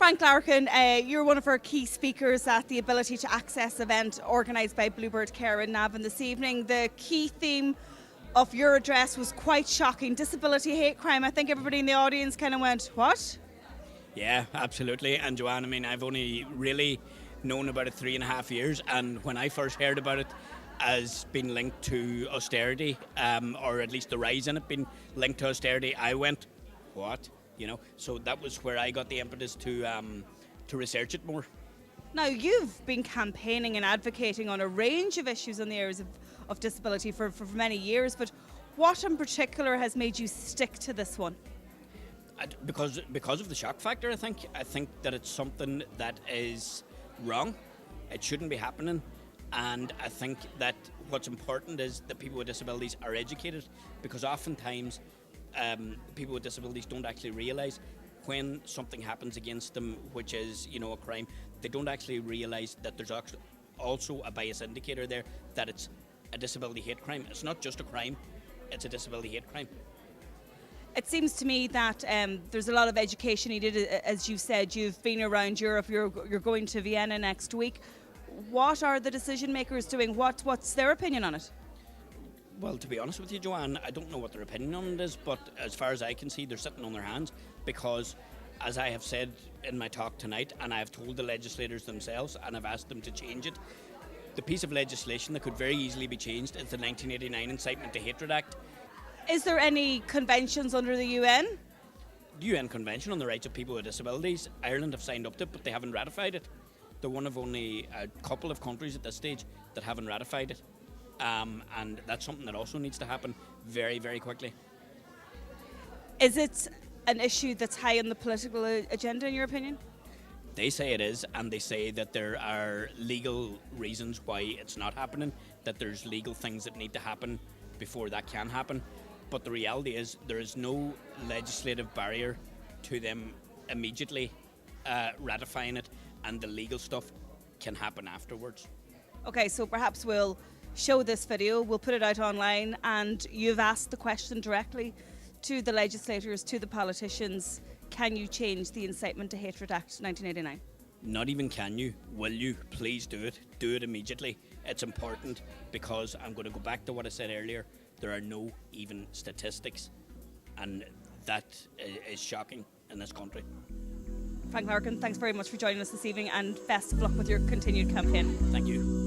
Frank Larkin, you're one of our key speakers at the Ability to Access event organised by Bluebird Care in Navan this evening. The key theme of your address was quite shocking: disability hate crime. I think everybody in the audience kind of went, what? Yeah, absolutely. And Joanne, I mean, I've only really known about it 3.5 years, and when I first heard about it as being linked to austerity, or at least the rise in it being linked to austerity, I went, what? So that was where I got the impetus to research it more. Now, you've been campaigning and advocating on a range of issues in the areas of disability for many years, but what in particular has made you stick to this one? Because of the shock factor, I think that it's something that is wrong. It shouldn't be happening. And I think that what's important is that people with disabilities are educated, because oftentimes people with disabilities don't actually realise when something happens against them, which is, a crime. They don't actually realise that there's also a bias indicator there, that it's a disability hate crime. It's not just a crime, it's a disability hate crime. It seems to me that there's a lot of education needed. As you said, you've been around Europe, you're going to Vienna next week. What are the decision makers doing? What's their opinion on it? Well, to be honest with you, Joanne, I don't know what their opinion on it is, but as far as I can see, they're sitting on their hands, because, as I have said in my talk tonight, and I have told the legislators themselves, and I've asked them to change it, the piece of legislation that could very easily be changed is the 1989 Incitement to Hatred Act. Is there any conventions under the UN? The UN Convention on the Rights of People with Disabilities, Ireland have signed up to it, but they haven't ratified it. They're one of only a couple of countries at this stage that haven't ratified it. And that's something that also needs to happen very, very quickly. Is it an issue that's high on the political agenda, in your opinion? They say it is, and they say that there are legal reasons why it's not happening, that there's legal things that need to happen before that can happen. But the reality is there is no legislative barrier to them immediately ratifying it, and the legal stuff can happen afterwards. Okay, so perhaps we'll show this video, we'll put it out online, and you've asked the question directly to the legislators, to the politicians: can you change the Incitement to Hatred Act 1989? Not even can you, will you? Please do it. Do it immediately. It's important, because I'm going to go back to what I said earlier. There are no even statistics, and that is shocking in this country. Frank Larkin, thanks very much for joining us this evening, and best of luck with your continued campaign. Thank you.